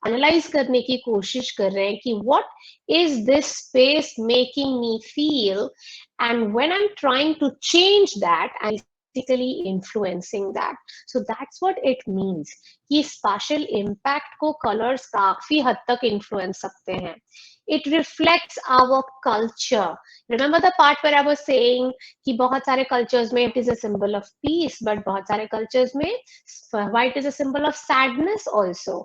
Analyse करने की कोशिश कर रहे हैं कि what is this space making me feel, and when I am trying to change that I basically influencing that. So that's what it means कि spatial impact को colors काफी हद तक influence सकते हैं. It reflects our culture. Remember the part where I was saying कि बहुत सारे cultures में it is a symbol of peace, but बहुत सारे cultures में white is a symbol of sadness also.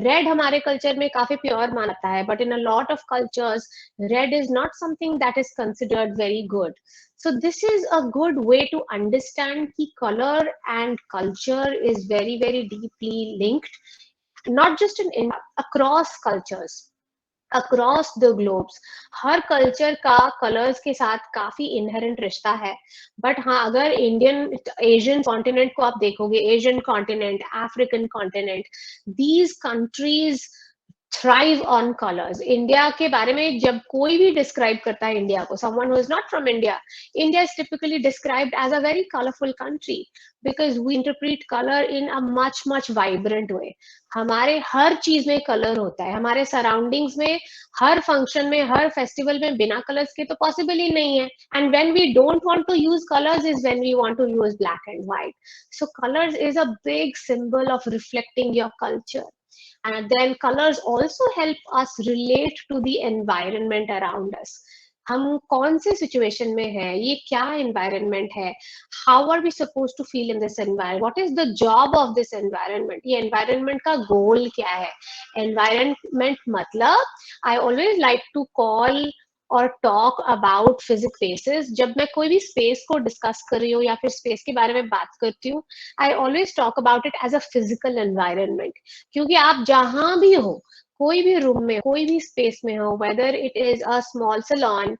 Red हमारे culture में काफी pure मानता है, but in a lot of cultures, red is not something that is considered very good. So this is a good way to understand कि color and culture is very, very deeply linked, not just in India, across cultures. Across the globes हर culture का colours के साथ काफी inherent रिश्ता है. But हाँ, अगर इंडियन एशियन कॉन्टिनेंट को आप देखोगे, Asian continent, African continent, these countries thrive on colours. India के बारे में जब कोई भी डिस्क्राइब करता है इंडिया को, someone who is not from India, India is typically described as a very colourful country because we interpret colour in a much much vibrant way. हमारे हर चीज में कलर होता है, हमारे सराउंडिंग्स में, हर फंक्शन में, हर फेस्टिवल में बिना कलर्स के तो पॉसिबल ही नहीं है. And when we don't want to use colours is when we want to use black and white. So colours is a big symbol of reflecting your culture. And then colors also help us relate to the environment around us. हम कौन से situation में है, ये क्या environment है, how are we suppose to feel in this environment, what is the job of this environment, ये environment का गोल क्या है. एनवायरनमेंट मतलब I always like to call और टॉक अबाउट फिजिक्स स्पेसेस. जब मैं कोई भी स्पेस को डिस्कस कर रही हूँ या फिर स्पेस के बारे में बात करती हूँ, I always talk about it as a physical environment. क्योंकि आप जहां भी हो, कोई भी रूम में, कोई भी स्पेस में हो, whether it is a small salon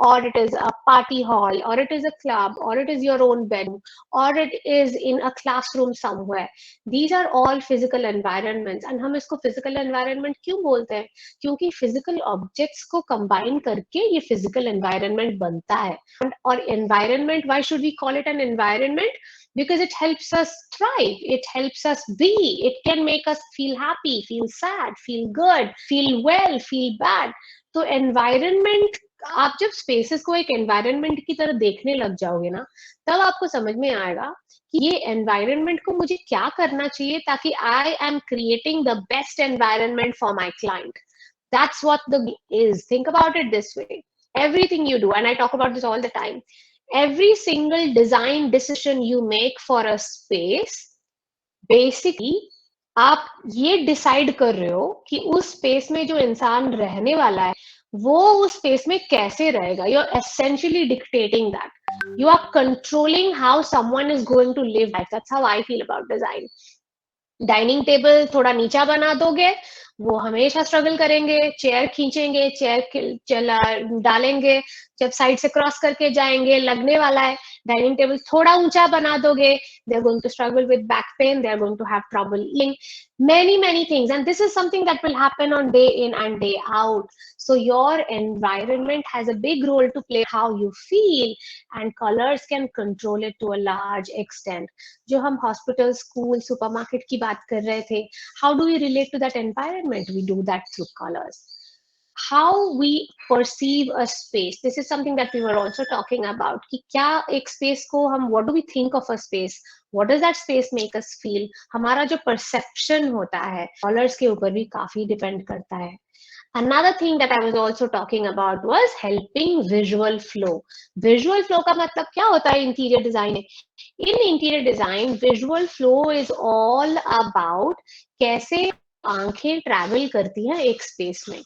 और it is a party hall और इट इज अ क्लब और it is your own bedroom और it is in a classroom somewhere, these are all physical environments. And हम इसको physical environment क्यों बोलते हैं? क्योंकि फिजिकल ऑब्जेक्ट्स को कंबाइन करके ये फिजिकल एनवायरनमेंट बनता है. और environment, why should we call it an environment? Because it helps us thrive, it helps us be, it can make us feel happy, feel sad, feel good, feel well, feel bad. तो environment, आप जब spaces को एक environment की तरह देखने लग जाओगे ना, तब आपको समझ में आएगा कि ये एनवायरनमेंट को मुझे क्या करना चाहिए ताकि I am creating the best environment for my client. That's what the is. Think about it this way. Everything you do, and I talk about this all the time, every single design decision you make for a space, basically आप ये decide कर रहे हो कि उस space में जो इंसान रहने वाला है वो उस स्पेस में कैसे रहेगा. You are essentially dictating that. You are controlling how someone is going to live life. That's how I feel about design. Dining table थोड़ा नीचा बना दोगे, वो हमेशा स्ट्रगल करेंगे. चेयर खींचेंगे, चेयर चला डालेंगे, जब साइड से क्रॉस करके जाएंगे लगने वाला है. डाइनिंग टेबल थोड़ा ऊंचा बना दोगे, they are going to struggle with back pain, they are going to have trouble eating, many things. And this is something that will happen on day in and day out. So your environment has a big role to play how you feel, and colors can control it to a large extent. जो हम hospital, school, supermarket की बात कर रहे थे, how do we relate to that environment? We do that through colors. How we perceive a space, this is something that we were also talking about, कि क्या एक space को हम, what do we think of a space, what does that space make us feel, हमारा जो perception होता है colors के ऊपर भी काफी depend करता है. Another thing that I was also talking about was helping visual flow. Visual flow का मतलब क्या होता है interior design में? In interior design, visual flow is all about कैसे आंखें travel करती हैं एक space में.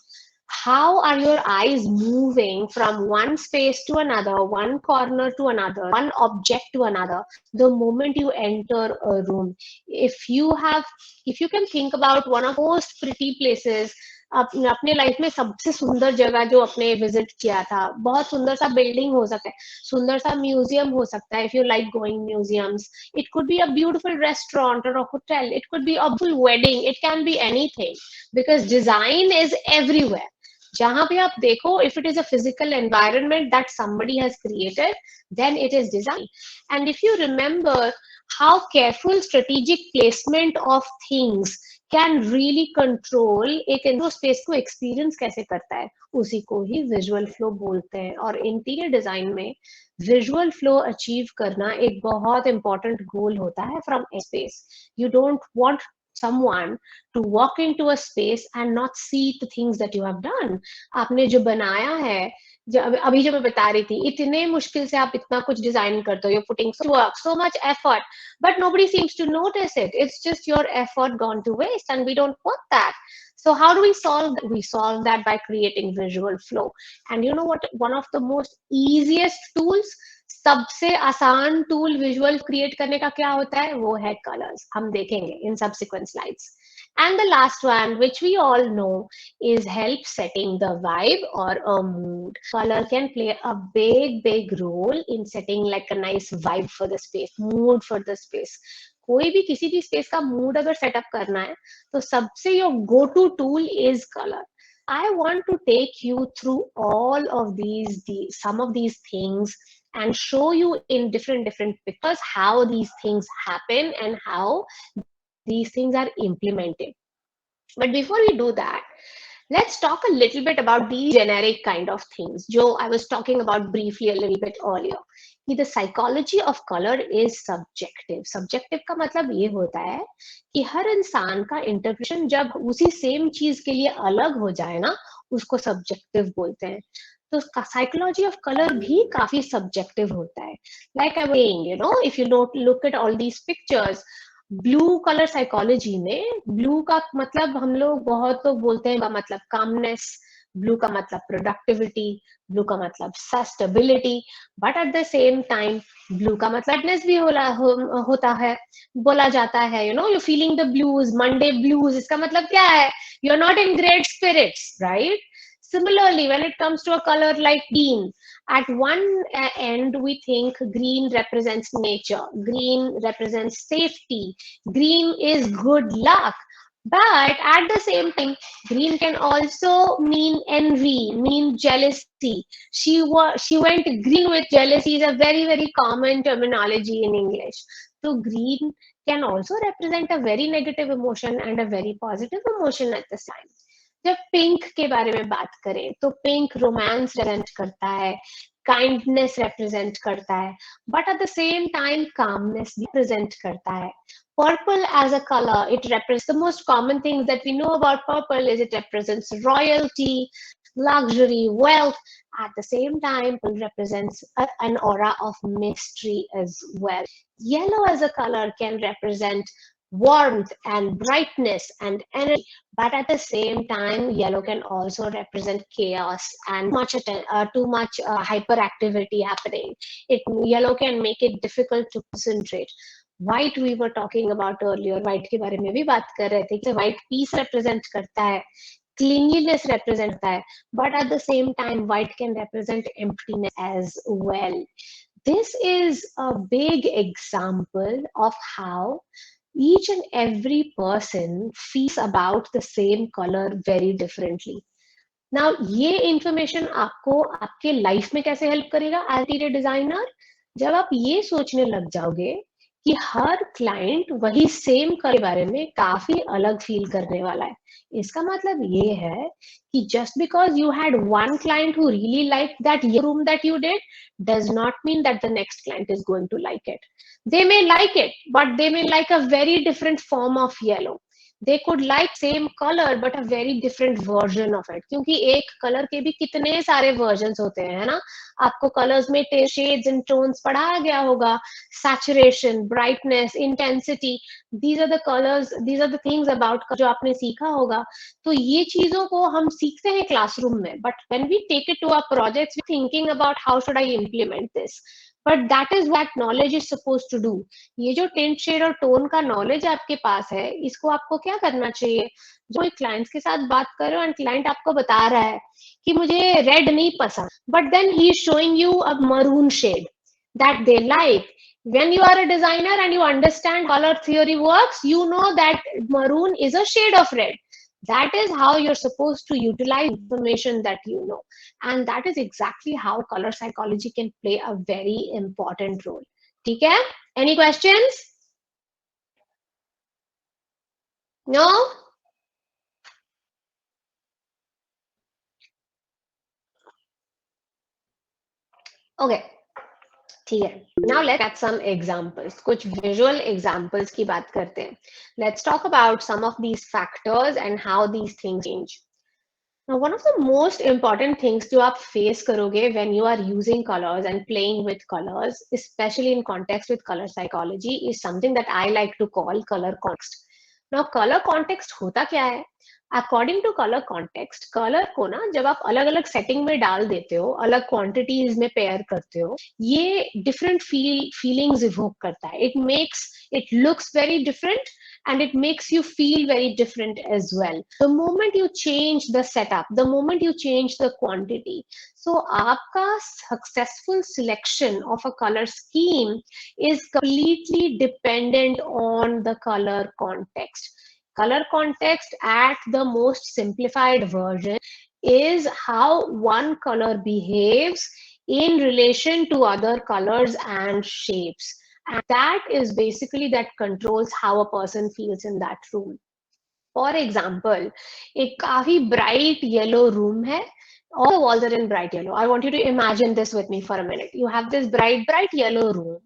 How are your eyes moving from one space to another, one corner to another, one object to another, the moment you enter a room? If you can think about one of the most pretty places, अपने life में सबसे सुंदर जगह जो अपने visit किया था, बहुत सुंदर सा बिल्डिंग हो सकता है, सुंदर सा म्यूजियम हो सकता है. If you like going museums, it could be a beautiful restaurant और a hotel, it could be a full wedding, it can be anything, because design is everywhere. जहां पे आप देखो, if it is a physical environment that somebody has created, then it is design. And if you remember how careful strategic placement of things can really control एक space को experience कैसे करता है, उसी को ही विजुअल फ्लो बोलते हैं। और इंटीरियर डिजाइन में विजुअल फ्लो अचीव करना एक बहुत इंपॉर्टेंट गोल होता है from A space. You don't want someone to walk into a space and not see the things that you have done। आपने जो बनाया है, जब अभी जो मैं बता रही थी, इतने मुश्किल से आप इतना कुछ डिजाइन करते हो, you're putting so work, so much effort, but nobody seems to notice it. It's just your effort gone to waste, and we don't want that. So how do we solve that? We solve that by creating visual flow. And you know what? One of the most easiest tools, सबसे आसान tool visual create करने का क्या होता है, वो है colours. हम देखेंगे in subsequent slides. And the last one, which we all know, is help setting the vibe or a mood. Color can play a big role in setting like a nice vibe for the space, mood for the space. कोई भी किसी भी space का mood अगर setup करना है, तो सबसे your go to tool is colour. I want to take you through all of some of these things, and show you in different pictures how these things happen and how these things are implemented. But before we do that, let's talk a little bit about these generic kind of things, Joe. I was talking about briefly a little bit earlier. कि the psychology of color is subjective. Subjective का मतलब ये होता है कि हर इंसान का interpretation जब उसी सेम चीज के लिए अलग हो जाए ना, उसको सब्जेक्टिव बोलते हैं। तो साइकोलॉजी ऑफ कलर भी काफी सब्जेक्टिव होता है। Like I was saying, you know, if you look at all these pictures, blue colour psychology में ब्लू का मतलब हम लोग बहुत लोग बोलते हैं, मतलब कामनेस, ब्लू का मतलब प्रोडक्टिविटी, ब्लू का मतलब stability, but at the same time blue का मतलब भी होता है, बोला जाता है। You know, you feeling the blues, Monday blues, इसका मतलब क्या है, you are not in great spirits, right? Similarly, when it comes to a color like green, at one end we think green represents nature, green represents safety, green is good luck. But at the same time, green can also mean envy, mean jealousy. She went green with jealousy is a very common terminology in English. So green can also represent a very negative emotion and a very positive emotion at the same time. जब pink के बारे में बात करें, तो pink romance represent करता है, kindness represent करता है, but at the same time calmness भी प्रेजेंट करता है। Purple as a color, it represents the most common things that we know about purple is it represents royalty, luxury, wealth. At the same time, purple represents an aura of mystery as well. Yellow as a color can represent warmth and brightness and energy, but at the same time yellow can also represent chaos and too much hyperactivity happening. Yellow can make it difficult to concentrate. White we were talking about earlier, white के बारे में भी बात कर रहे थे कि white peace represent करता है, cleanliness represent करता है, but at the same time white can represent emptiness as well. This is a big example of how each and every person feels about the same color very differently. Now, ये information आपको आपके life में कैसे help करेगा as interior designer? जब आप ये सोचने लग जाओगे कि हर क्लाइंट वही सेम के बारे में काफी अलग फील करने वाला है, इसका मतलब ये है कि just because you had one client who really liked that room that you did does not mean that the next client is going to like it. They may like it, but they may like a very different form of yellow. They could like same color but a very different version of it, क्योंकि एक colour के भी कितने सारे versions होते हैं, है ना? आपको कलर्स में शेड्स एंड टोन्स पढ़ाया गया होगा, saturation, brightness, intensity, these are the colors, these are the things about जो आपने सीखा होगा। तो ये चीजों को हम सीखते हैं क्लासरूम में, but when we take it to our projects, we're thinking about how should I implement this. But that is what knowledge is supposed to do. ये जो टेंट शेड और टोन का नॉलेज आपके पास है, इसको आपको क्या करना चाहिए? जो एक क्लाइंट्स के साथ बात कर रहे हो एंड क्लाइंट आपको बता रहा है कि मुझे रेड नहीं पसंद, but then he is showing you a maroon shade that they like. When you are a designer and you understand color theory works, you know that maroon is a shade of red. That is how you're supposed to utilize information that you know. And that is exactly how color psychology can play a very important role. ठीक है? Any questions? No, okay, ठीक है. Now let's get some examples, कुछ visual examples की बात करते हैं. Let's talk about some of these factors and how these things change. Now, one of the most important things जो आप face करोगे when you are using colors and playing with colors, especially in context with color psychology, is something that I like to call color context. Now, color context होता क्या है? According to color context, color को ना जब आप अलग अलग setting में डाल देते हो, अलग क्वांटिटीज में पेयर करते हो, ये डिफरेंट फीलिंग्स इवोक करता है. It looks very different and it makes you feel very different as well. The moment you change the setup, the moment you change the quantity, so aapka successful selection of a color scheme is completely dependent on the color context. Color context at the most simplified version is how one color behaves in relation to other colors and shapes. And that is basically that controls how a person feels in that room. For example, एक काफी bright yellow room है. All the walls are in bright yellow. I want you to imagine this with me for a minute. You have this bright yellow room.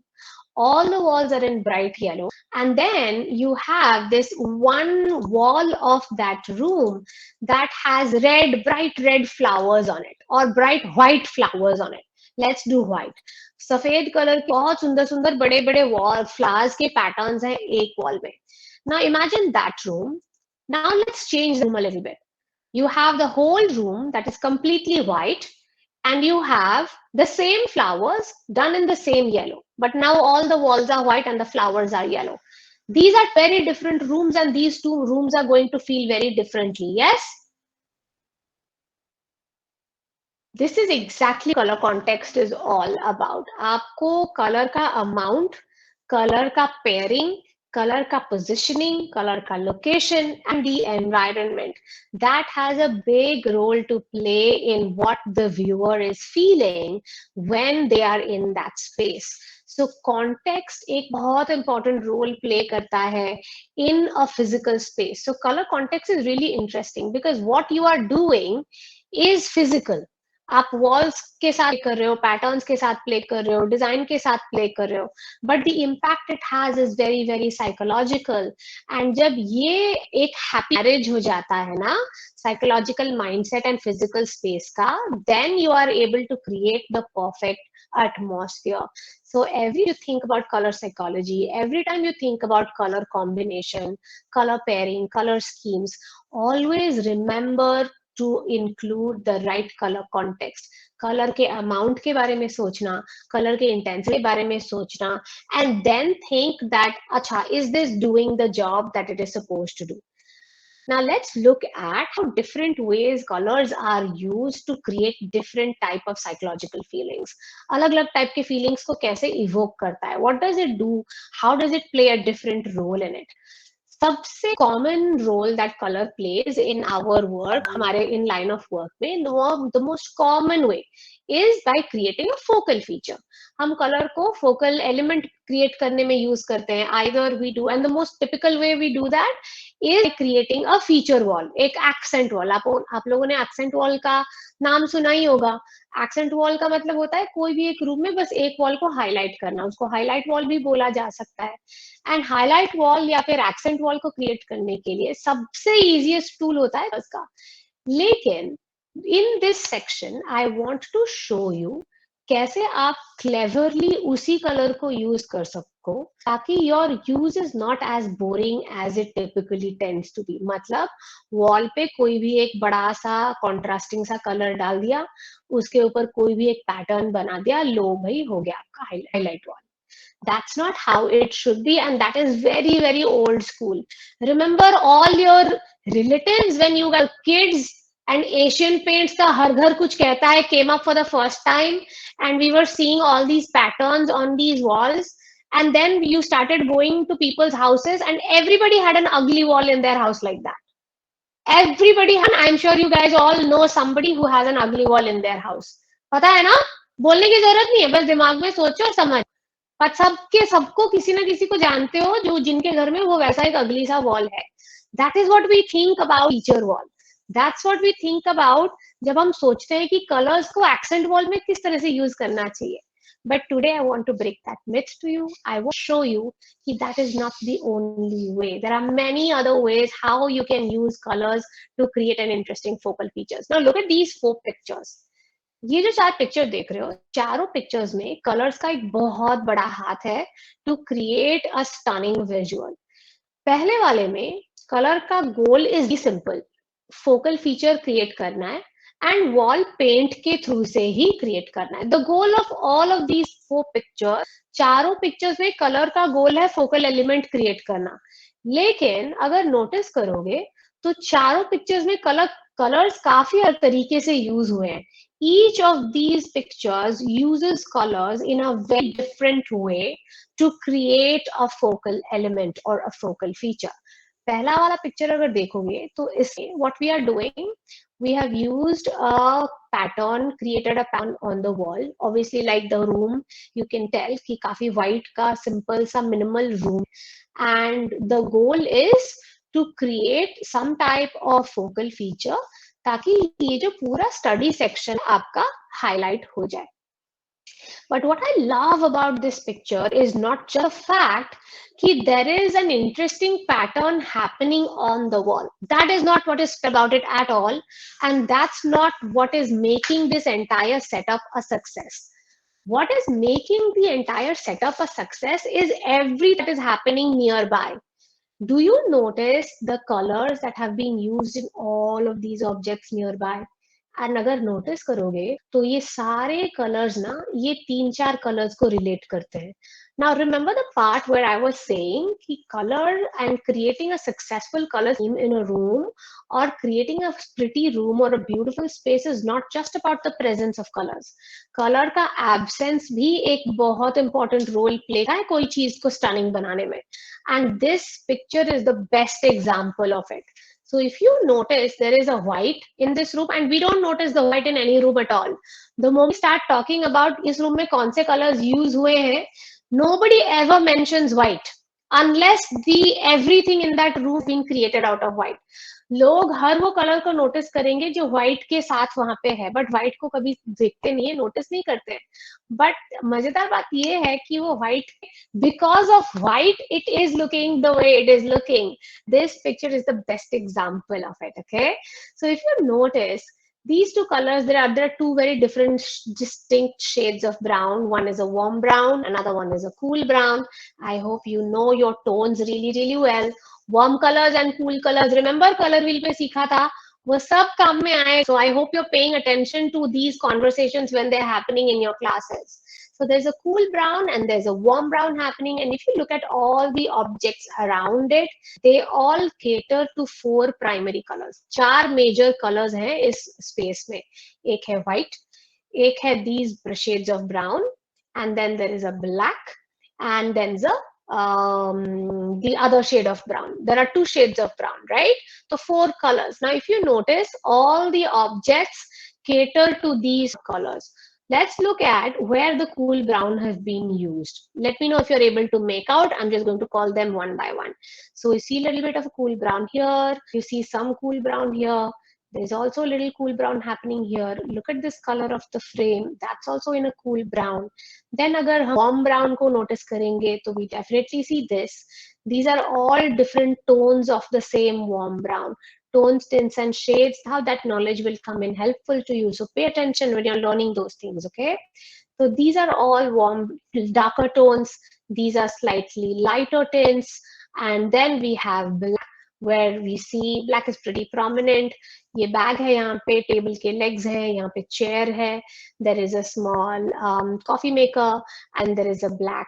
All the walls are in bright yellow, and then you have this one wall of that room that has bright red flowers on it, or bright white flowers on it. Let's do white. सफेद colour के बहुत सुंदर सुंदर बड़े बड़े wall flowers के patterns हैं एक वॉल में. Now imagine that room. Now let's change the room a little bit. You have the whole room that is completely white, and you have the same flowers done in the same yellow, but now all the walls are white and the flowers are yellow. These are very different rooms, and these two rooms are going to feel very differently. Yes, this is exactly color context is all about. आपको color का amount, color का pairing, color का positioning, color का location, and the environment, that has a big role to play in what the viewer is feeling when they are in that space. So context एक बहुत important role play करता है in a physical space. So color context is really interesting because what you are doing is physical. आप walls के साथ कर रहे हो, पैटर्न्स के साथ प्ले कर रहे हो, डिजाइन के साथ प्ले कर रहे हो, but the impact it has is very very psychological. And जब ये एक हैप्पी मैरिज हो जाता है ना, psychological mindset and physical space का, then you are able to create the perfect atmosphere. So every you think about color psychology, every time you think about color combination, color pairing, color schemes, always remember to include the right color context. Colour के amount के बारे में सोचना, colour के intensity के बारे में सोचना, and then think that अच्छा, is this doing the job that it is supposed to do? Now let's look at how different ways colors are used to create different type of psychological feelings. अलग-अलग type के feelings को कैसे evoke करता है? What does it do? How does it play a different role in it? सबसे common role that colour plays in our work, हमारे in line of work में, the most common way is by creating a focal feature. हम colour को focal element create करने में use करते हैं. Either we do, and the most typical way we do that is creating a feature wall, एक accent wall. आप लोगों ने एक्सेंट वॉल का नाम सुना ही होगा. एक्सेंट वॉल का मतलब होता है कोई भी एक रूम में बस एक वॉल को हाईलाइट करना, उसको हाईलाइट वॉल भी बोला जा सकता है. एंड हाईलाइट वॉल या फिर एक्सेंट वॉल को क्रिएट करने के लिए सबसे इजीएस्ट टूल होता है उसका. लेकिन in this section I want to show you कैसे आप क्लेवरली उसी कलर को यूज कर सको ताकि your use is not as boring as it typically tends to be. मतलब वॉल पे कोई भी एक बड़ा सा कॉन्ट्रास्टिंग सा कलर डाल दिया, उसके ऊपर कोई भी एक पैटर्न बना दिया, लो भाई हो गया आपका highlight wall. That's not how it should be, and that is very very old school. Remember all your relatives when you were kids and Asian paints ka har ghar kuch kehta hai came up for the first time, and we were seeing all these patterns on these walls, and then you started going to people's houses and everybody had an ugly wall in their house like that. Everybody had, I'm sure you guys all know somebody who has an ugly wall in their house. पता है ना, बोलने की जरूरत नहीं है, बस दिमाग में सोचो और समझ. पर सबके सबको किसी ना किसी को जानते हो जो जिनके घर में वो वैसा एक अगली सा वॉल है. That is what we think about feature wall. That's what we think about जब हम सोचते हैं कि कलर्स को एक्सेंट वॉल में किस तरह से यूज करना चाहिए. But today I want to break that myth to you. I want to show you that is not the only way. There are many other ways how you can use colors to create an interesting focal features. Now look at these 4 pictures. ये जो 4 picture देख रहे हो, चारों pictures में colours का एक बहुत बड़ा हाथ है to create a stunning visual. पहले वाले में कलर का गोल इज भी सिंपल, फोकल फीचर क्रिएट करना है एंड वॉल पेंट के थ्रू से ही क्रिएट करना है. The goal of all of these 4 picture, चारों पिक्चर्स में कलर का गोल है फोकल एलिमेंट क्रिएट करना. लेकिन अगर नोटिस करोगे तो चारों पिक्चर्स में कलर्स काफी हर तरीके से यूज हुए हैं. Each of these pictures uses colors in a very different way to create a focal element or a focal feature. पहला वाला पिक्चर अगर देखोगे तो इसमें what we are doing, we have used a pattern, created a pattern on the wall. Obviously like the room, you can tell कि काफी white का simple सा minimal room, and the goal is to create some type of focal feature ताकि ये जो पूरा study section आपका highlight हो जाए. But what I love about this picture is not just the fact that there is an interesting pattern happening on the wall. That is not what is about it at all, and that's not what is making this entire setup a success. What is making the entire setup a success is everything that is happening nearby. Do you notice the colors that have been used in all of these objects nearby? And अगर notice करोगे तो ये सारे colours ना ये 3-4 colours को relate करते हैं. Now remember the part where I was saying कि colour and creating a successful colour scheme in a room और क्रिएटिंग अ प्रिटी रूम और a beautiful space is not just about the presence of colours. Colour का absence भी एक बहुत important role play करता है कोई चीज को स्टनिंग बनाने में, and this picture is the best example of it. So if you notice, there is a white in this room, and we don't notice the white in any room at all. The moment we start talking about इस room में कौन से colors use हुए हैं, nobody ever mentions white unless the everything in that room being created out of white. लोग हर वो colour को notice करेंगे जो व्हाइट के साथ वहां पे है, बट व्हाइट को कभी देखते नहीं है, नोटिस नहीं करते. बट मजेदार बात ये है कि वो white, because of white it is looking the way it is looking. This picture is the best example of it. Okay, so if you notice these two colors, there are two very different distinct shades of brown. One is a warm brown, another one is a cool brown. I hope you know your tones really well. Warm colors and cool colors, remember color wheel पे सीखा था, वो सब काम में आए. So I hope you're paying attention to these conversations when they're happening in your classes. So there's a cool brown and there's a warm brown happening, and if you look at all the objects around it, they all cater to 4 primary colors. 4 major colors हैं इस space में. एक है white, एक है these shades of brown, and then there is a black, and then the other shade of brown. There are 2 shades of brown, right? So 4 colors. Now if you notice, all the objects cater to these colors. Let's look at where the cool brown has been used. Let me know if you're able to make out. I'm just going to call them one by one. So you see a little bit of a cool brown here. You see some cool brown here. There's also a little cool brown happening here. Look at this color of the frame. That's also in a cool brown. Then अगर हम warm brown को notice करेंगे तो we definitely see this. These are all different tones of the same warm brown. Tones, tints, and shades, how that knowledge will come in helpful to you. So pay attention when you're learning those things, okay? So these are all warm, darker tones. These are slightly lighter tints. And then we have black, where we see black is pretty prominent. ये bag है, यहाँ पे table के legs है, यहाँ पे chair है. There is a small coffee maker, and there is a black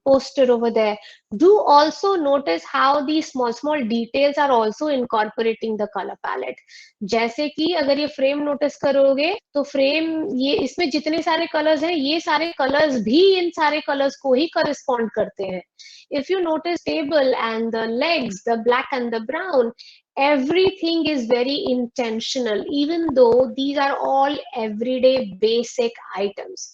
poster over there. Do also notice how these small details are also incorporating the color palette. जैसे कि अगर ये फ्रेम नोटिस करोगे तो फ्रेम, ये इसमें जितने सारे कलर्स हैं, ये सारे कलर्स भी इन सारे कलर्स को ही करस्पॉन्ड करते हैं. If you notice table and the legs, the black and the brown, everything is very intentional, even though these are all everyday basic items.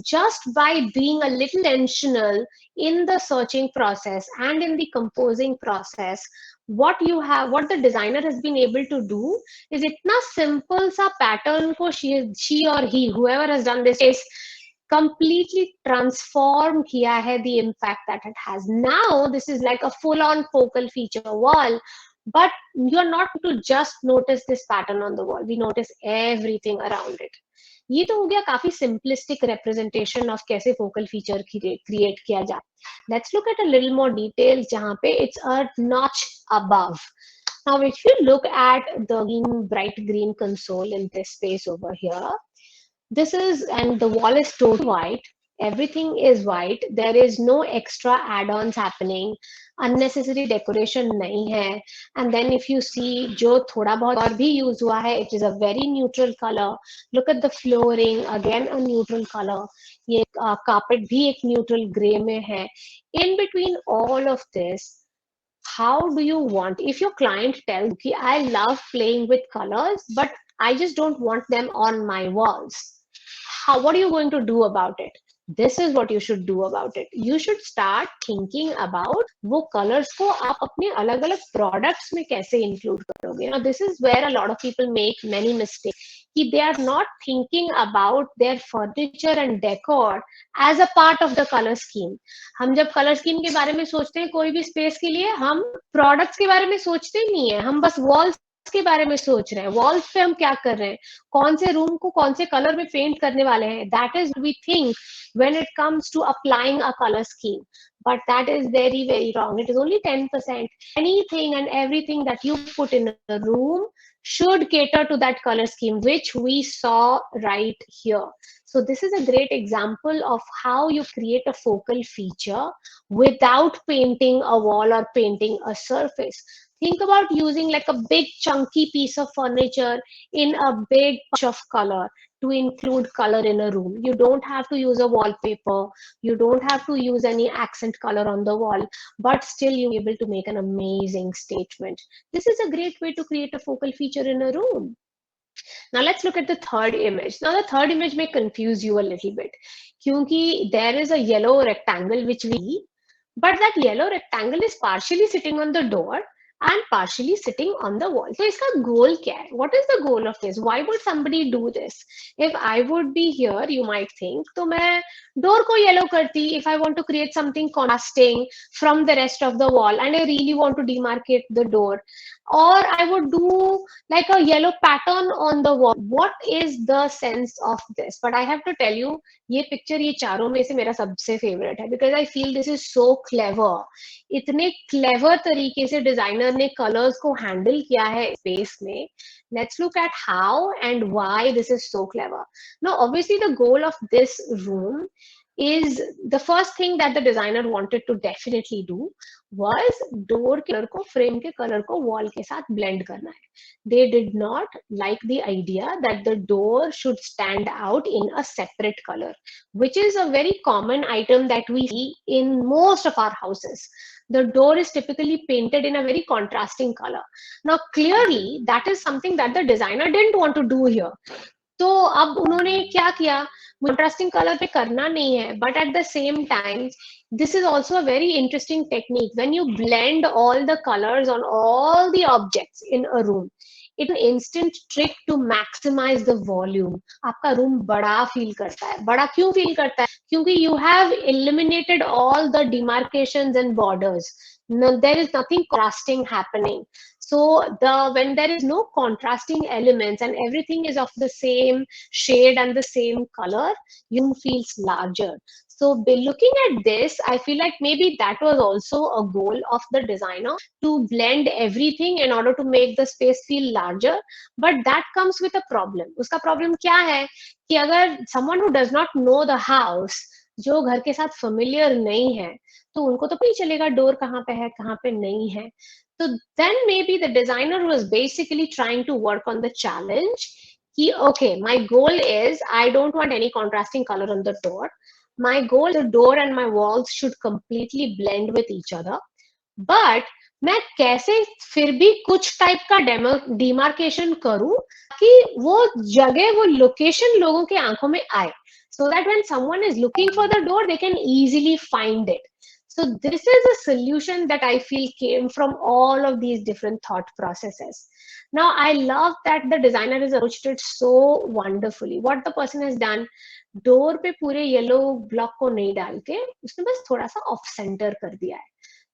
Just by being a little intentional in the searching process and in the composing process, what the designer has been able to do is इतना simple सा pattern को she or he, whoever has done this, is completely transform किया है the impact that it has. Now this is like a full on focal feature wall, but you're not to just notice this pattern on the wall, we notice everything around it. ये तो हो गया काफी simplistic representation of कैसे focal feature create किया जाए. Let's look at a little more details जहाँ पे it's a notch above. Now if you look at the bright green console in this space over here, this is, and the wall is totally white, everything is white, there is no extra add-ons happening, unnecessary decoration nahi hai. And then if you see jo thoda bahut aur bhi use hua hai, it is a very neutral color. Look at the flooring, again a neutral color. Ye carpet bhi ek neutral gray mein hai. In between all of this, how do you want, if your client tells you I love playing with colors but I just don't want them on my walls, what are you going to do about it? This is what you should do about it. You should start thinking about वो colors को आप अपने अलग अलग products में कैसे include करोगे. Now this is where a lot of people make many mistakes. कि they are not thinking about their furniture and decor as a part of the color scheme. हम जब color scheme के बारे में सोचते हैं कोई भी space के लिए, हम products के बारे में सोचते ही नहीं है, हम बस walls के बारे में सोच रहे हैं. वॉल्स पे हम क्या कर रहे हैं, कौन से रूम को कौन से कलर में पेंट करने वाले हैं. That is we think when it comes to applying a colour scheme, but that is very very wrong. It is only 10%. Anything and everything that you put in a room should cater to that color scheme, which we saw right here. So this is a great example of how you create a focal feature without painting a wall or painting a surface. Think about using like a big chunky piece of furniture in a big bunch of color to include color in a room. You don't have to use a wallpaper. You don't have to use any accent color on the wall, but still you'll be able to make an amazing statement. This is a great way to create a focal feature in a room. Now let's look at the third image. Now the third image may confuse you a little bit. Kyunki there is a yellow rectangle which we see, but that yellow rectangle is partially sitting on the door and partially sitting on the wall. So iska goal kya hai? What is the goal of this? Why would somebody do this? If I would be here, you might think, to main door ko yellow karti if I want to create something contrasting from the rest of the wall and I really want to demarcate the door. Or I would do like a yellow pattern on the wall. What is the sense of this? But I have to tell you, ये picture ये चारों में से मेरा सबसे favourite है, because I feel this is so clever. इतने clever तरीके से डिजाइनर ने कलर्स को हैंडल किया है स्पेस में. Let's look at how and why this is so clever. Now obviously the goal of this room is the first thing that the designer wanted to definitely do was door के color को, frame के color को wall के साथ blend करना है. They did not like the idea that the door should stand out in a separate color, which is a very common item that we see in most of our houses. The door is typically painted in a very contrasting color. Now clearly that is something that the designer didn't want to do here. तो अब उन्होंने क्या किया, contrasting colour पे करना नहीं है, but at the same time this is also a very interesting technique. When you blend all the colors on all the objects in a room, it's an instant trick to maximize the volume. आपका room बड़ा feel करता है. बड़ा क्यों feel करता है? क्योंकि you have eliminated all the demarcations and borders. No, there is nothing contrasting happening. So when there is no contrasting elements and everything is of the same shade and the same color, you feels larger. So by looking at this, I feel like maybe that was also a goal of the designer, to blend everything in order to make the space feel larger. But that comes with a problem. Uska problem क्या है कि अगर someone who does not know the house, जो घर के साथ familiar नहीं है, तो उनको तो नहीं चलेगा डोर कहाँ पे है कहाँ पे नहीं है. So then maybe the designer was basically trying to work on the challenge. Okay, my goal is I don't want any contrasting color on the door. My goal, the door and my walls should completely blend with each other. But मैं कैसे फिर भी कुछ type का demarcation करूं कि वो जगह, वो लोकेशन लोगों के आंखों में आए, so that when someone is looking for the door, they can easily find it. So So this is a solution that I feel came from all of these different thought processes. Now I love that the designer has approached it so wonderfully. What the person has done, door पे पूरे yellow block को नहीं डाल के उसने बस थोड़ा सा ऑफ सेंटर कर दिया है.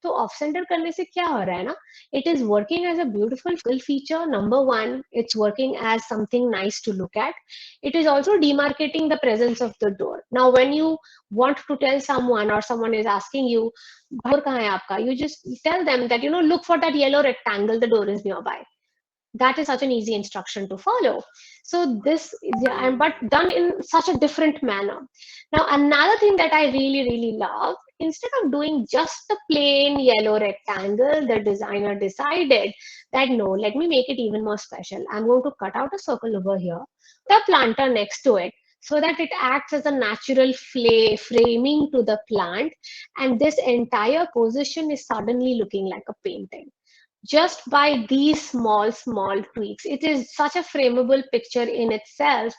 तो ऑफ सेंटर करने से क्या हो रहा है ना, it is working as a beautiful feature. Number one, it's working as something nice to look at. It is also demarcating the presence of the door. Now when you want to tell someone or someone is asking you door kahan hai aapka, you just tell them that, look for that yellow rectangle, the door is nearby. That is such an easy instruction to follow. So this, yeah, but done in such a different manner. Now another thing that I really love, instead of doing just the plain yellow rectangle, the designer decided that no, let me make it even more special. I'm going to cut out a circle over here, the planter next to it, so that it acts as a natural framing to the plant, and this entire position is suddenly looking like a painting just by these small tweaks. It is such a frameable picture in itself,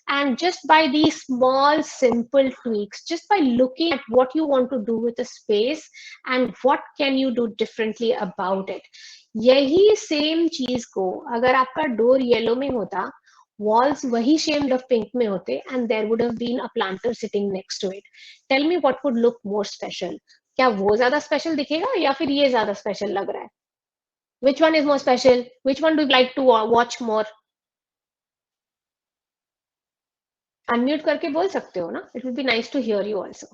and just by these small simple tweaks, just by looking at what you want to do with the space and what can you do differently about it. यही same चीज को अगर आपका door yellow में होता, walls वही shade of pink में होते, and there would have been a planter sitting next to it. Tell me what would look more special. क्या वो ज्यादा स्पेशल दिखेगा या फिर ये ज्यादा स्पेशल लग रहा है? Which one is more special? Which one do you like to watch more? Unmute करके बोल सकते हो ना? It would be nice to hear you also.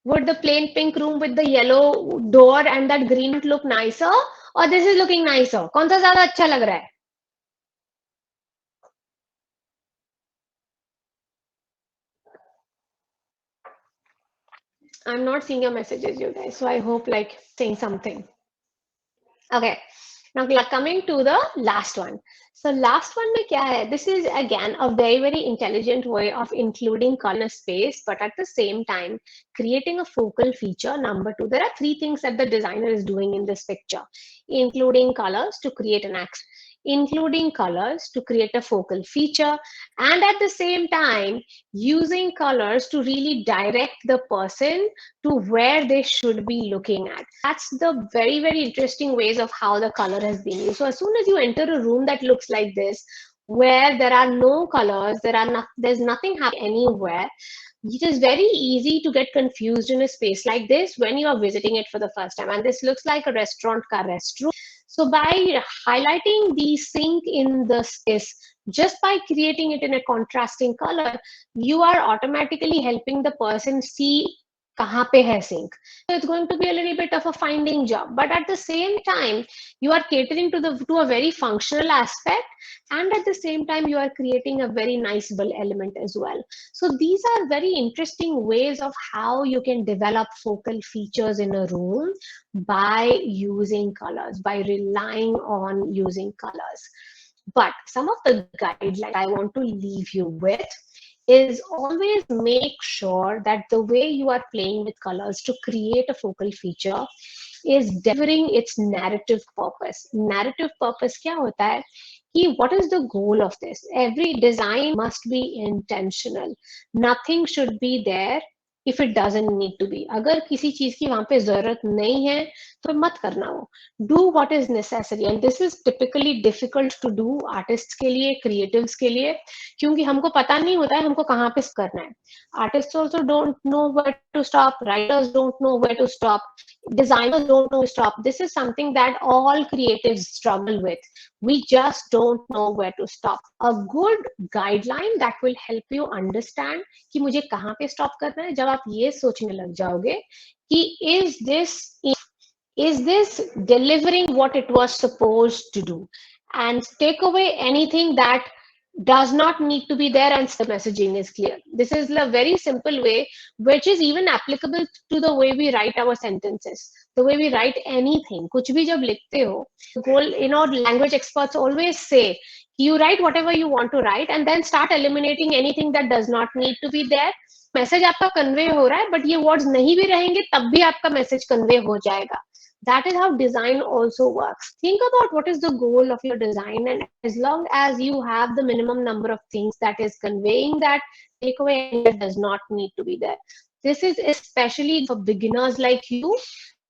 Would the plain pink room with the yellow door and that green look nicer, or this is looking nicer? कौन सा ज़्यादा अच्छा लग रहा है? I'm not seeing your messages, you guys. So I hope like saying something. Okay. Now coming to the last one. So last one में क्या है? This is again a very intelligent way of including color in a space, but at the same time creating a focal feature. Number two, there are three things that the designer is doing in this picture, including colors to create an accent, including colors to create a focal feature, and at the same time using colors to really direct the person to where they should be looking at. That's the very interesting ways of how the color has been used. So as soon as you enter a room that looks like this, where there are no colors, there's nothing happening anywhere, it is very easy to get confused in a space like this when you are visiting it for the first time. And this looks like a restaurant ka restroom. So by highlighting the sink in the space, just by creating it in a contrasting color, you are automatically helping the person see kahan pe hai sink. So it's going to be a little bit of a finding job, but at the same time, you are catering to a very functional aspect, and at the same time, you are creating a very nice element as well. So these are very interesting ways of how you can develop focal features in a room by using colors, by relying on using colors. But some of the guidelines I want to leave you with is always make sure that the way you are playing with colors to create a focal feature is delivering its narrative purpose. Narrative purpose क्या होता है कि what is the goal of this? Every design must be intentional. Nothing should be there if it doesn't need to be. अगर किसी चीज की वहां पे जरूरत नहीं है तो मत करना वो. Do what is necessary, and this is typically difficult to do artists के लिए, creatives के लिए, क्योंकि हमको पता नहीं होता है हमको कहाँ पे करना है. Artists also don't know where to stop. Writers don't know where to stop. Designers don't know where to stop. This is something that all creatives struggle with. We just don't know where to stop. A good guideline that will help you understand कि मुझे कहाँ पे stop करना है, जब आप ये सोचने लग जाओगे कि is this delivering what it was supposed to do, and take away anything that does not need to be there, and the messaging is clear. This is a very simple way, which is even applicable to the way we write our sentences, the way we write anything. कुछ भी जब लिखते हो, goal, language experts always say you write whatever you want to write and then start eliminating anything that does not need to be there. Message आपका convey हो रहा है, but ये वर्ड्स नहीं भी रहेंगे तब भी आपका मैसेज कन्वे हो जाएगा. That is how design also works. Think about what is the goal of your design, and as long as you have the minimum number of things that is conveying that, take away that does not need to be there. This is especially for beginners like you.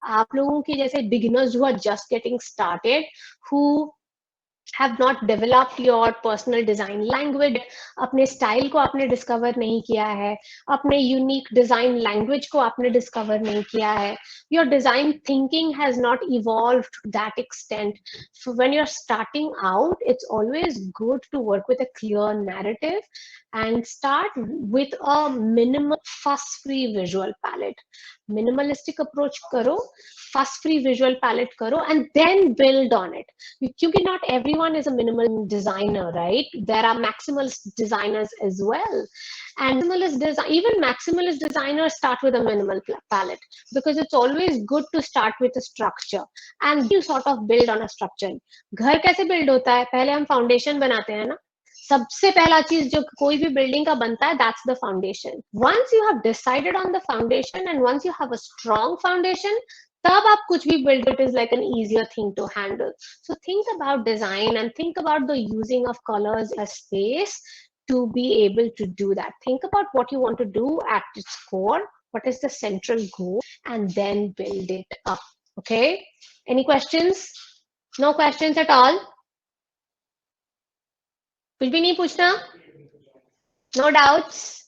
आप लोगों की जैसे beginners who are just getting started, who have not developed your personal design language, अपने style को आपने discover नहीं किया है, अपने unique design language को आपने discover नहीं किया है, your design thinking has not evolved to that extent. So when you're starting out, it's always good to work with a clear narrative and start with a minimal fuss-free visual palette. Minimalistic approach करो, fuss-free visual palette करो, and then build on it. Because not everyone is a minimal designer, right? There are maximalist designers as well. And even maximalist designers start with a minimal palette because it's always good to start with a structure and you sort of build on a structure. घर कैसे build होता है? पहले हम foundation बनाते हैं ना? सबसे पहला चीज जो कोई भी बिल्डिंग का बनता है, that's the foundation. Once you have decided on the foundation and once you have a strong foundation, तब आप कुछ भी build it is like an easier thing to handle. So think about design and think about the using of colors as space to be able to do that. Think about what you want to do at its core, what is the central goal, and then build it up. Okay? Any questions? No questions at all? कुछ भी नहीं पूछना? No doubts?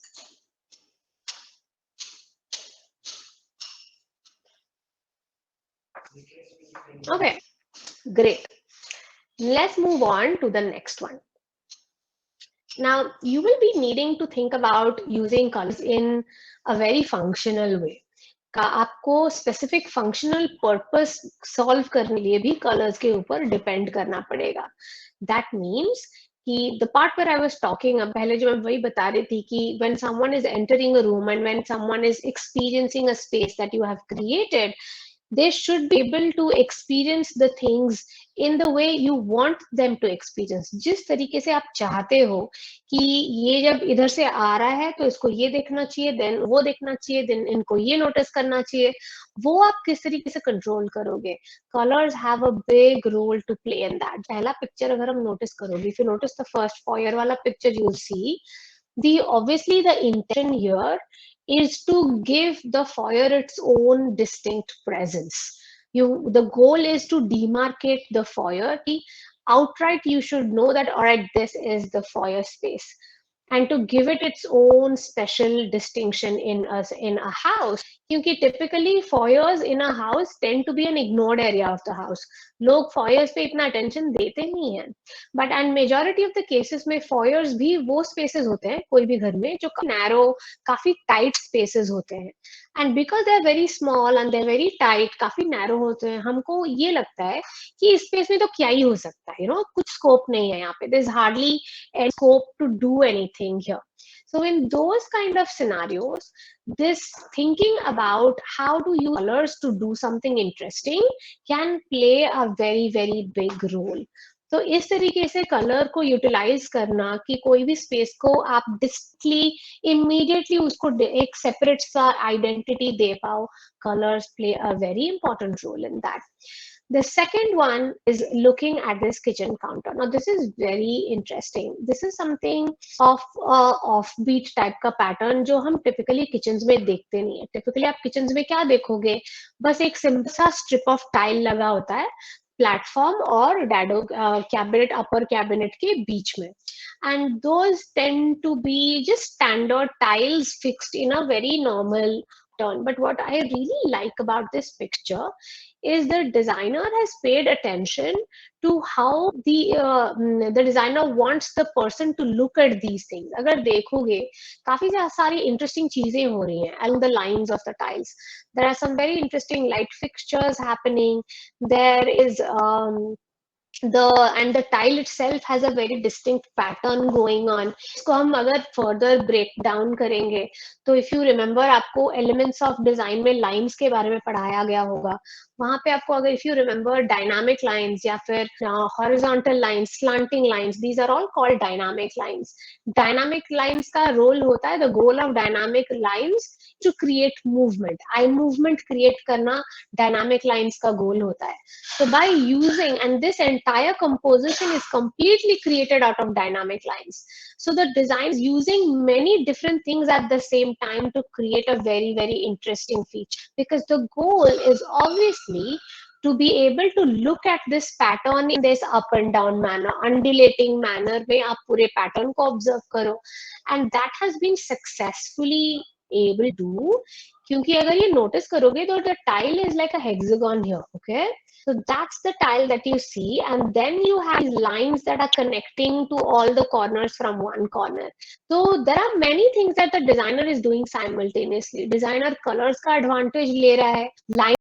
Okay, great. Let's move on to the next one. Now, you will be needing to think about using colors in a very functional way. आपको specific functional purpose solve करने लिए भी colors के ऊपर depend करना पड़ेगा. That means कि the part where I was talking अब पहले जो मैं वही बता रही थी कि when someone is entering a room and when someone is experiencing a space that you have created, they should be able to experience the things in the way you want them to experience. जिस तरीके से आप चाहते हो कि ये जब इधर से आ रहा है तो इसको ये देखना चाहिए, then वो देखना चाहिए, then इनको ये notice करना चाहिए, वो आप किस तरीके से control करोगे? Colors have a big role to play in that. पहला picture अगर हम notice करोगे, if you notice the first foyer वाला picture, you will see obviously the intention here is to give the foyer its own distinct presence. The goal is to demarcate the foyer. Outright, you should know that, all right, this is the foyer space. And to give it its own special distinction in a house. Because typically foyers in a house tend to be an ignored area of the house. लोग foyers पे इतना attention देते नहीं हैं. But and majority of the cases में foyers भी वो spaces होते हैं कोई भी घर में जो narrow, काफी tight spaces होते हैं. And because they're very small and they're very tight, काफी narrow होते हैं, हमको ये लगता है कि इस space में तो क्या ही हो सकता है, कुछ scope नहीं है यहाँ पे. There's hardly any scope to do anything here. So in those kind of scenarios, this thinking about how to use colors to do something interesting can play a very, very big role. तो इस तरीके से colour को utilise करना कि कोई भी space को आप डिस्टिंक्टली इमीडिएटली उसको एक सेपरेट सा आइडेंटिटी दे पाओ, colours play a very important role in that. The second one is looking at this kitchen counter. Now, this is very interesting. This is something of offbeat type का pattern जो हम typically kitchens में देखते नहीं है. Typically आप kitchens में क्या देखोगे? बस एक simple सा strip of tile लगा होता है प्लेटफॉर्म और डैडो कैबिनेट अपर कैबिनेट के बीच में. And those tend to be just standard tiles fixed in a very normal turn. But what I really like about this picture is the designer has paid attention to how the designer wants the person to look at these things. अगर देखोगे काफी सारी interesting चीजें हो रही हैं along the lines of the tiles. There are some very interesting light fixtures happening. There is the tile itself has a very distinct pattern going on. इसको हम अगर further break down करेंगे तो if you remember आपको elements of design में lines के बारे में पढ़ाया गया होगा. वहां पे आपको अगर if you remember dynamic lines या फिर horizontal lines, slanting lines, these are all called dynamic lines. Dynamic lines का role होता है, the goal of dynamic lines to create movement. eye movement create करना dynamic lines का goal होता है. So by using, and this entire composition is completely created out of dynamic lines. So the design is using many different things at the same time to create a very, very interesting feature, because the goal is obviously to be able to look at this pattern in this up and down manner, undulating manner में आप पूरे pattern को observe करो, and that has been successfully able to do. क्योंकि अगर ये notice करोगे तो the tile is like a hexagon here, okay? So that's the tile that you see, and then you have lines that are connecting to all the corners from one corner. So there are many things that the designer is doing simultaneously. Designer colors का advantage ले रहा है, line